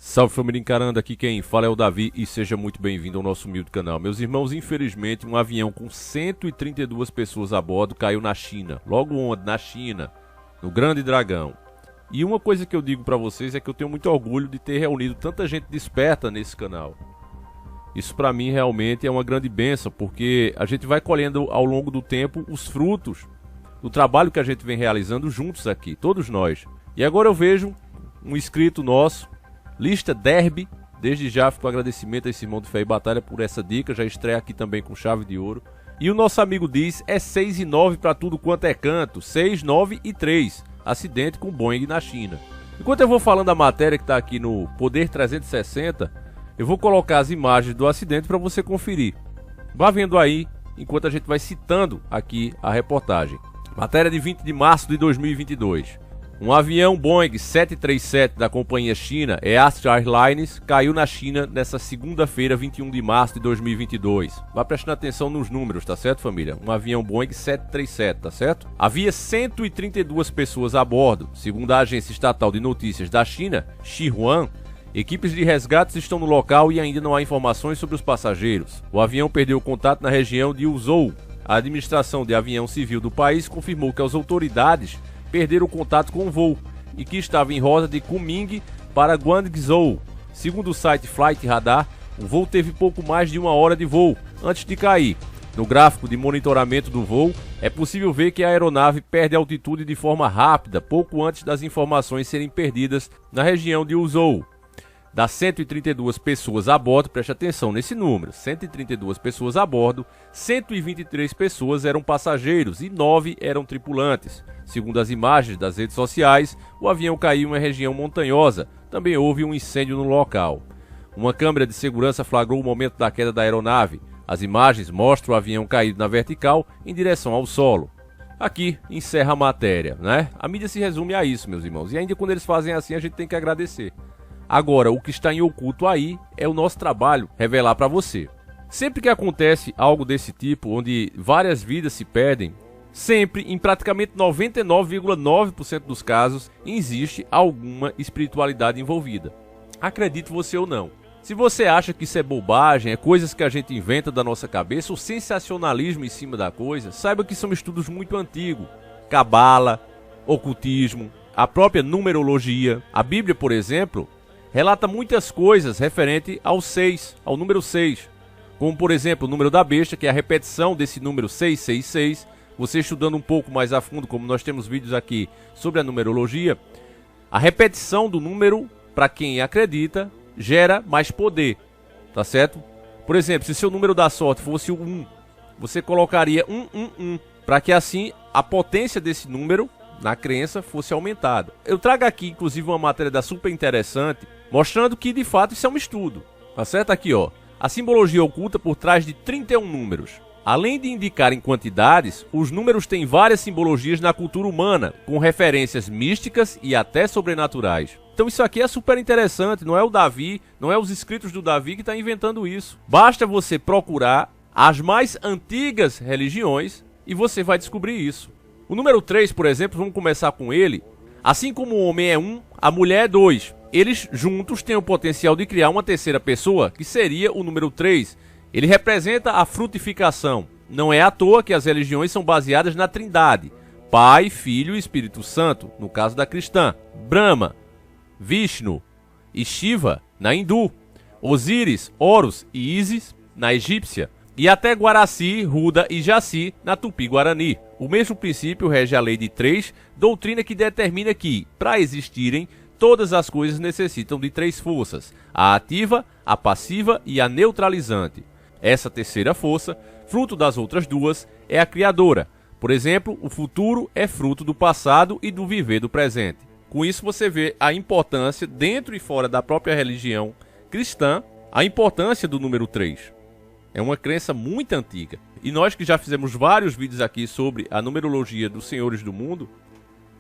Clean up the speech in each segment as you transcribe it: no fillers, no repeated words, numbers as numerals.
Salve família encarando, aqui quem fala é o Davi e seja muito bem-vindo ao nosso humilde canal. Meus irmãos, infelizmente um avião com 132 pessoas a bordo caiu na China. Logo onde? Na China, no Grande Dragão. E uma coisa que eu digo pra vocês é que eu tenho muito orgulho de ter reunido tanta gente desperta nesse canal. Isso pra mim realmente é uma grande bênção, porque a gente vai colhendo ao longo do tempo os frutos do trabalho que a gente vem realizando juntos aqui, todos nós. E agora eu vejo um inscrito nosso, Lista Derby, desde já fico agradecimento a esse irmão de fé e batalha por essa dica, já estreia aqui também com chave de ouro. E o nosso amigo diz, é 6 e 9 para tudo quanto é canto, 6, 9 e 3, acidente com Boeing na China. Enquanto eu vou falando a matéria que está aqui no Poder 360, eu vou colocar as imagens do acidente para você conferir. Vá vendo aí, enquanto a gente vai citando aqui a reportagem. Matéria de 20 de março de 2022. Um avião Boeing 737 da companhia China East Airlines caiu na China nessa segunda-feira, 21 de março de 2022. Vá prestando atenção nos números, tá certo, família? Um avião Boeing 737, tá certo? Havia 132 pessoas a bordo. Segundo a agência estatal de notícias da China, Xinhua, equipes de resgates estão no local e ainda não há informações sobre os passageiros. O avião perdeu contato na região de Huzhou. A administração de avião civil do país confirmou que as autoridades perderam o contato com o voo e que estava em rota de Kunming para Guangzhou. Segundo o site Flight Radar, o voo teve pouco mais de 1 hora de voo antes de cair. No gráfico de monitoramento do voo, é possível ver que a aeronave perde altitude de forma rápida, pouco antes das informações serem perdidas na região de Huzhou. Das 132 pessoas a bordo, preste atenção nesse número, 132 pessoas a bordo, 123 pessoas eram passageiros e 9 eram tripulantes. Segundo as imagens das redes sociais, o avião caiu em uma região montanhosa, também houve um incêndio no local. Uma câmera de segurança flagrou o momento da queda da aeronave. As imagens mostram o avião caído na vertical em direção ao solo. Aqui encerra a matéria, né? A mídia se resume a isso, meus irmãos, e ainda quando eles fazem assim a gente tem que agradecer. Agora, o que está em oculto aí é o nosso trabalho revelar para você. Sempre que acontece algo desse tipo, onde várias vidas se perdem, sempre, em praticamente 99,9% dos casos, existe alguma espiritualidade envolvida. Acredite você ou não. Se você acha que isso é bobagem, é coisas que a gente inventa da nossa cabeça, ou sensacionalismo em cima da coisa, saiba que são estudos muito antigos. Cabala, ocultismo, a própria numerologia. A Bíblia, por exemplo, relata muitas coisas referente ao 6, ao número 6. Como, por exemplo, o número da besta, que é a repetição desse número 666. Você estudando um pouco mais a fundo, como nós temos vídeos aqui sobre a numerologia, a repetição do número, para quem acredita, gera mais poder, tá certo? Por exemplo, se seu número da sorte fosse o 1, você colocaria 111, para que assim a potência desse número na crença fosse aumentada. Eu trago aqui, inclusive, uma matéria da Super Interessante, mostrando que, de fato, isso é um estudo. Tá certo? Aqui, ó. A simbologia oculta por trás de 31 números. Além de indicarem quantidades, os números têm várias simbologias na cultura humana, com referências místicas e até sobrenaturais. Então isso aqui é super interessante, não é o Davi, não é os escritos do Davi que está inventando isso. Basta você procurar as mais antigas religiões e você vai descobrir isso. O número 3, por exemplo, vamos começar com ele. Assim como o homem é 1, a mulher é 2. Eles juntos têm o potencial de criar uma terceira pessoa, que seria o número 3. Ele representa a frutificação. Não é à toa que as religiões são baseadas na Trindade: Pai, Filho e Espírito Santo, no caso da cristã, Brahma, Vishnu e Shiva, na hindu, Osíris, Horus e Ísis, na egípcia, e até Guaraci, Ruda e Jaci, na Tupi-Guarani. O mesmo princípio rege a lei de 3, doutrina que determina que, para existirem, todas as coisas necessitam de 3 forças: a ativa, a passiva e a neutralizante. Essa terceira força, fruto das outras duas, é a criadora. Por exemplo, o futuro é fruto do passado e do viver do presente. Com isso você vê a importância, dentro e fora da própria religião cristã, a importância do número 3. É uma crença muito antiga. E nós que já fizemos vários vídeos aqui sobre a numerologia dos senhores do mundo,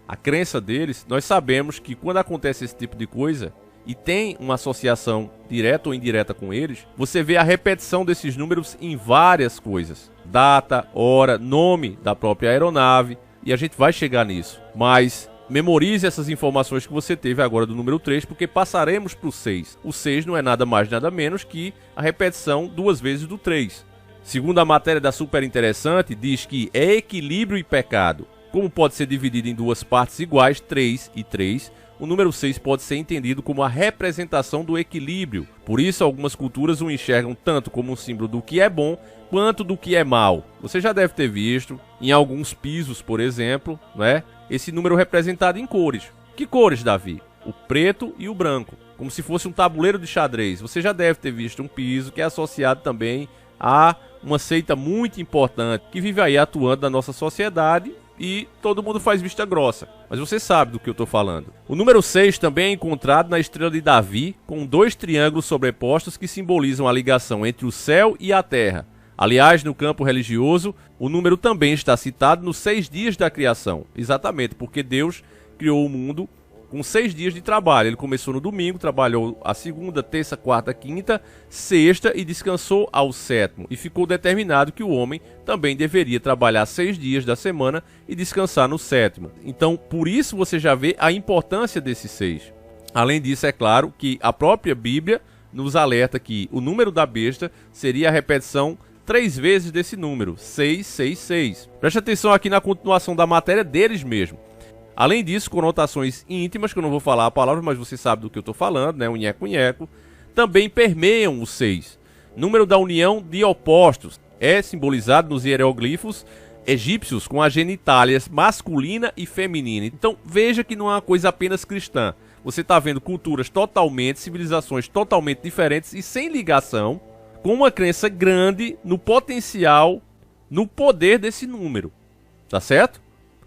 a crença deles, nós sabemos que quando acontece esse tipo de coisa, e tem uma associação direta ou indireta com eles, você vê a repetição desses números em várias coisas. Data, hora, nome da própria aeronave, e a gente vai chegar nisso. Mas memorize essas informações que você teve agora do número 3, porque passaremos para o 6. O 6 não é nada mais nada menos que a repetição 2 vezes do 3. Segundo a matéria da Super Interessante, diz que é equilíbrio e pecado. Como pode ser dividido em duas partes iguais, 3 e 3, o número 6 pode ser entendido como a representação do equilíbrio. Por isso, algumas culturas o enxergam tanto como um símbolo do que é bom, quanto do que é mal. Você já deve ter visto, em alguns pisos, por exemplo, né, esse número representado em cores. Que cores, Davi? O preto e o branco, como se fosse um tabuleiro de xadrez. Você já deve ter visto um piso que é associado também a uma seita muito importante, que vive aí atuando na nossa sociedade, e todo mundo faz vista grossa. Mas você sabe do que eu estou falando. O número 6 também é encontrado na estrela de Davi, com 2 triângulos sobrepostos que simbolizam a ligação entre o céu e a terra. Aliás, no campo religioso, o número também está citado nos 6 dias da criação. Exatamente, porque Deus criou o mundo com 6 dias de trabalho. Ele começou no domingo, trabalhou a segunda, terça, quarta, quinta, sexta e descansou ao 7º. E ficou determinado que o homem também deveria trabalhar 6 dias da semana e descansar no 7º. Então, por isso você já vê a importância desses 6. Além disso, é claro que a própria Bíblia nos alerta que o número da besta seria a repetição 3 vezes desse número, 666. Preste atenção aqui na continuação da matéria deles mesmo. Além disso, conotações íntimas, que eu não vou falar a palavra, mas você sabe do que eu estou falando, né? O nheco-nheco, também permeiam o 6. Número da união de opostos. É simbolizado nos hieroglifos egípcios com as genitálias masculina e feminina. Então veja que não é uma coisa apenas cristã. Você está vendo culturas totalmente, civilizações totalmente diferentes e sem ligação, com uma crença grande no potencial, no poder desse número. Tá certo?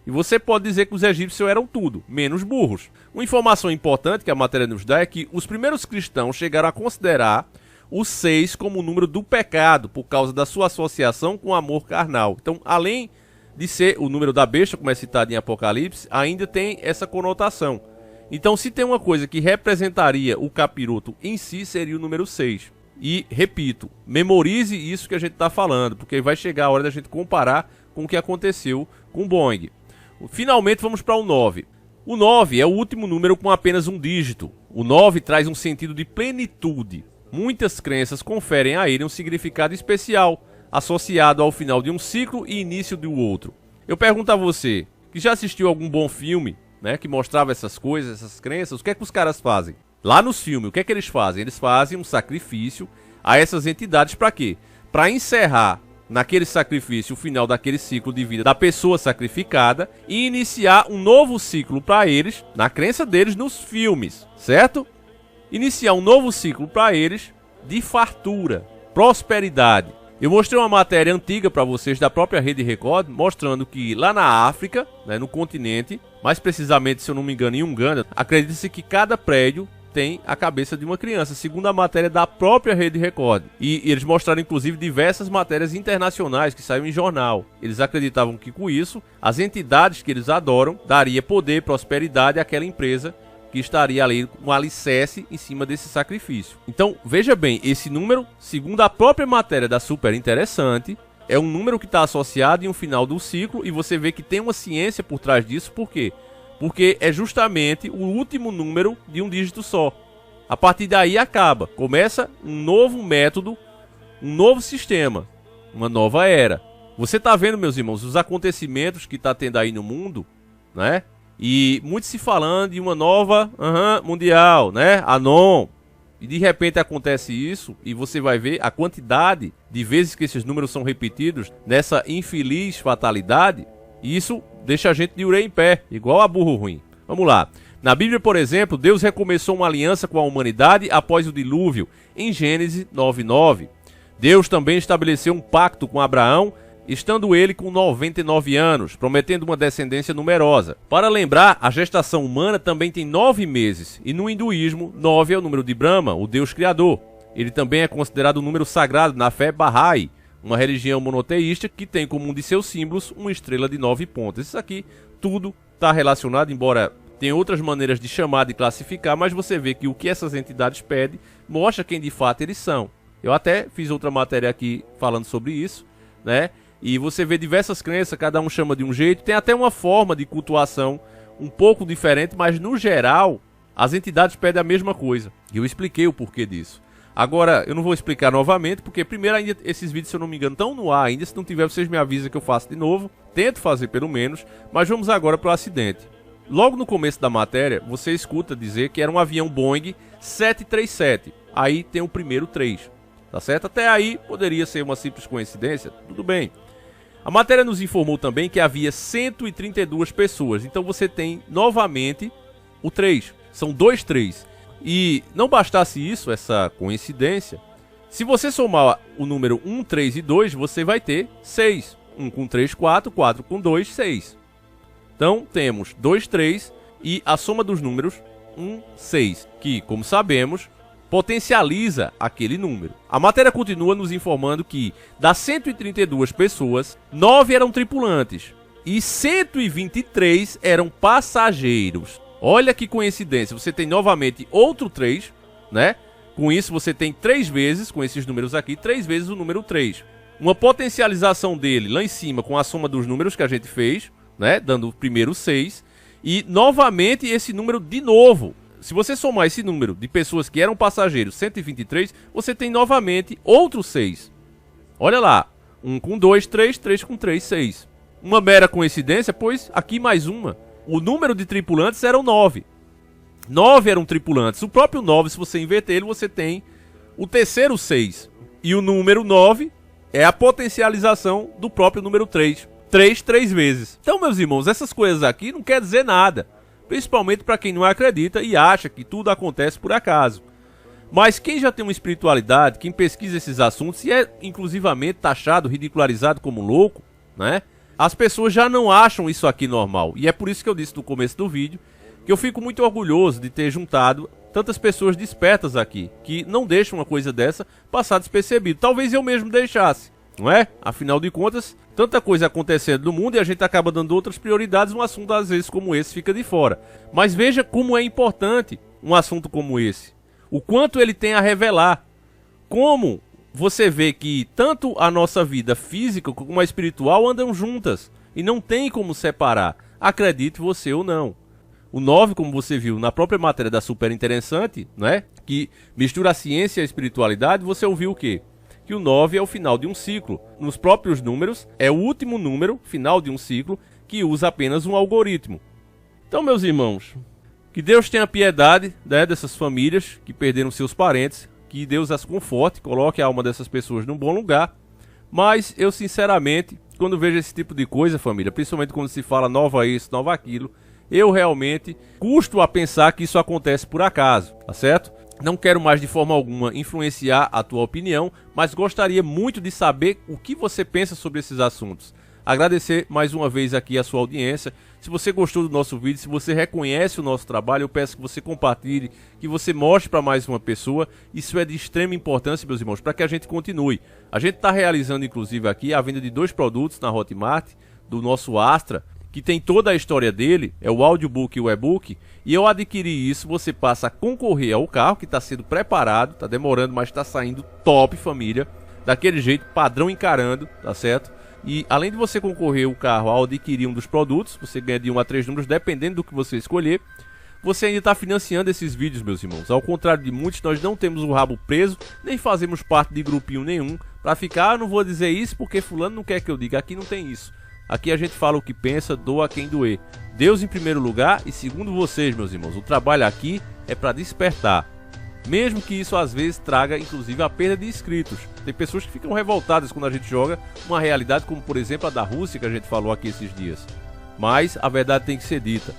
E você pode dizer que os egípcios eram tudo, menos burros. Uma informação importante que a matéria nos dá é que os primeiros cristãos chegaram a considerar o 6 como o número do pecado, por causa da sua associação com o amor carnal. Então, além de ser o número da besta, como é citado em Apocalipse, ainda tem essa conotação. Então, se tem uma coisa que representaria o capiroto em si, seria o número 6. E, repito, memorize isso que a gente está falando, porque vai chegar a hora da gente comparar com o que aconteceu com o Boeing. Finalmente vamos para o 9. O 9 é o último número com apenas um dígito. O 9 traz um sentido de plenitude. Muitas crenças conferem a ele um significado especial, associado ao final de um ciclo e início do outro. Eu pergunto a você, que já assistiu algum bom filme, né, que mostrava essas coisas, essas crenças, o que é que os caras fazem? Lá nos filmes, o que é que eles fazem? Eles fazem um sacrifício a essas entidades para quê? Para encerrar naquele sacrifício o final daquele ciclo de vida da pessoa sacrificada e iniciar um novo ciclo para eles, na crença deles nos filmes, certo? Iniciar um novo ciclo para eles de fartura, prosperidade. Eu mostrei uma matéria antiga para vocês da própria Rede Record, mostrando que lá na África, né, no continente, mais precisamente, se eu não me engano, em Uganda, acredita-se que cada prédio tem a cabeça de uma criança, segundo a matéria da própria Rede Record. E eles mostraram, inclusive, diversas matérias internacionais que saíram em jornal. Eles acreditavam que, com isso, as entidades que eles adoram daria poder e prosperidade àquela empresa que estaria ali com um alicerce em cima desse sacrifício. Então, veja bem, esse número, segundo a própria matéria da Super Interessante, é um número que está associado em um final do ciclo, e você vê que tem uma ciência por trás disso. Por quê? Porque é justamente o último número de um dígito só. A partir daí acaba. Começa um novo método, um novo sistema, uma nova era. Você está vendo, meus irmãos, os acontecimentos que está tendo aí no mundo, né? E muito se falando de uma nova mundial, né? Anon. E de repente acontece isso e você vai ver a quantidade de vezes que esses números são repetidos nessa infeliz fatalidade. E isso deixa a gente de orelha em pé, igual a burro ruim. Vamos lá. Na Bíblia, por exemplo, Deus recomeçou uma aliança com a humanidade após o dilúvio, em Gênesis 9:9. Deus também estabeleceu um pacto com Abraão, estando ele com 99 anos, prometendo uma descendência numerosa. Para lembrar, a gestação humana também tem 9 meses, e no hinduísmo, 9 é o número de Brahma, o Deus Criador. Ele também é considerado um número sagrado na fé Bahá'í, uma religião monoteísta que tem como um de seus símbolos uma estrela de 9 pontas. Isso aqui tudo está relacionado, embora tenha outras maneiras de chamar, de classificar, mas você vê que o que essas entidades pedem mostra quem de fato eles são. Eu até fiz outra matéria aqui falando sobre isso, né? E você vê diversas crenças, cada um chama de um jeito, tem até uma forma de cultuação um pouco diferente, mas no geral as entidades pedem a mesma coisa. E eu expliquei o porquê disso. Agora, eu não vou explicar novamente, porque primeiro ainda esses vídeos, se eu não me engano, estão no ar ainda. Se não tiver, vocês me avisam que eu faço de novo. Tento fazer pelo menos, mas vamos agora para o acidente. Logo no começo da matéria, você escuta dizer que era um avião Boeing 737. Aí tem o primeiro 3, tá certo? Até aí poderia ser uma simples coincidência, tudo bem. A matéria nos informou também que havia 132 pessoas, então você tem novamente o 3. São 2 3. E não bastasse isso, essa coincidência, se você somar o número 1, 3 e 2, você vai ter 6. 1 com 3, 4, 4 com 2, 6. Então temos 2, 3 e a soma dos números 1, 6, que, como sabemos, potencializa aquele número. A matéria continua nos informando que das 132 pessoas, 9 eram tripulantes e 123 eram passageiros. Olha que coincidência, você tem novamente outro 3, né? Com isso você tem 3 vezes, com esses números aqui, 3 vezes o número 3. Uma potencialização dele lá em cima com a soma dos números que a gente fez, né? Dando o primeiro 6. E novamente esse número de novo. Se você somar esse número de pessoas que eram passageiros, 123, você tem novamente outro 6. Olha lá, 1 com 2, 3, 3 com 3, 6. Uma mera coincidência, pois aqui mais uma. O número de tripulantes eram 9. 9 eram tripulantes. O próprio 9, se você inverter ele, você tem o terceiro 6. E o número 9 é a potencialização do próprio número 3. 3 vezes. Então, meus irmãos, essas coisas aqui não quer dizer nada. Principalmente para quem não acredita e acha que tudo acontece por acaso. Mas quem já tem uma espiritualidade, quem pesquisa esses assuntos e é inclusivamente taxado, ridicularizado como louco, né? As pessoas já não acham isso aqui normal. E é por isso que eu disse no começo do vídeo que eu fico muito orgulhoso de ter juntado tantas pessoas despertas aqui, que não deixam uma coisa dessa passar despercebido. Talvez eu mesmo deixasse, não é? Afinal de contas, tanta coisa acontecendo no mundo e a gente acaba dando outras prioridades, um assunto às vezes como esse fica de fora. Mas veja como é importante um assunto como esse. O quanto ele tem a revelar. Como você vê que tanto a nossa vida física como a espiritual andam juntas. E não tem como separar. Acredite você ou não. O 9, como você viu na própria matéria da Super Interessante, né? Que mistura a ciência e a espiritualidade, você ouviu o quê? Que o 9 é o final de um ciclo. Nos próprios números, é o último número, final de um ciclo, que usa apenas um algoritmo. Então, meus irmãos, que Deus tenha piedade, né, dessas famílias que perderam seus parentes, que Deus as conforte, coloque a alma dessas pessoas num bom lugar. Mas eu, sinceramente, quando vejo esse tipo de coisa, família, principalmente quando se fala nova isso, nova aquilo, eu realmente custo a pensar que isso acontece por acaso, tá certo? Não quero mais de forma alguma influenciar a tua opinião, mas gostaria muito de saber o que você pensa sobre esses assuntos. Agradecer mais uma vez aqui a sua audiência. Se você gostou do nosso vídeo, se você reconhece o nosso trabalho, eu peço que você compartilhe, que você mostre para mais uma pessoa. Isso é de extrema importância, meus irmãos, para que a gente continue. A gente está realizando, inclusive, aqui a venda de 2 produtos na Hotmart, do nosso Astra, que tem toda a história dele, é o audiobook e o e-book, e eu adquiri isso, você passa a concorrer ao carro, que está sendo preparado, está demorando, mas está saindo top, família, daquele jeito, padrão encarando, tá certo? E além de você concorrer o carro ao adquirir um dos produtos, você ganha de 1 a 3 números, dependendo do que você escolher, você ainda está financiando esses vídeos, meus irmãos. Ao contrário de muitos, nós não temos o rabo preso, nem fazemos parte de grupinho nenhum, para ficar, não vou dizer isso porque fulano não quer que eu diga, aqui não tem isso. Aqui a gente fala o que pensa, doa quem doer. Deus em primeiro lugar e segundo vocês, meus irmãos. O trabalho aqui é para despertar. Mesmo que isso às vezes traga inclusive a perda de inscritos. Tem pessoas que ficam revoltadas quando a gente joga uma realidade como por exemplo a da Rússia que a gente falou aqui esses dias. Mas a verdade tem que ser dita.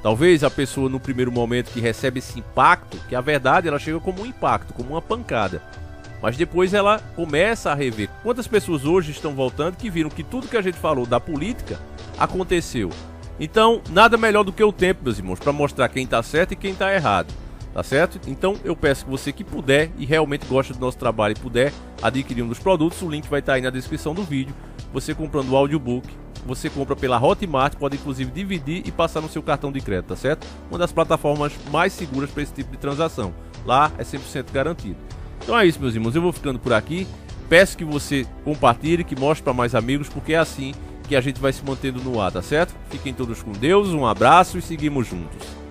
Talvez a pessoa no primeiro momento que recebe esse impacto, que a verdade ela chega como um impacto, como uma pancada. Mas depois ela começa a rever. Quantas pessoas hoje estão voltando que viram que tudo que a gente falou da política aconteceu. Então, nada melhor do que o tempo, meus irmãos, para mostrar quem está certo e quem está errado. Tá certo? Então, eu peço que você que puder e realmente gosta do nosso trabalho e puder adquirir um dos produtos, o link vai estar aí na descrição do vídeo. Você comprando o audiobook, você compra pela Hotmart, pode inclusive dividir e passar no seu cartão de crédito, tá certo? Uma das plataformas mais seguras para esse tipo de transação. Lá é 100% garantido. Então é isso, meus irmãos, eu vou ficando por aqui. Peço que você compartilhe, que mostre para mais amigos, porque é assim que a gente vai se mantendo no ar, tá certo? Fiquem todos com Deus, um abraço e seguimos juntos.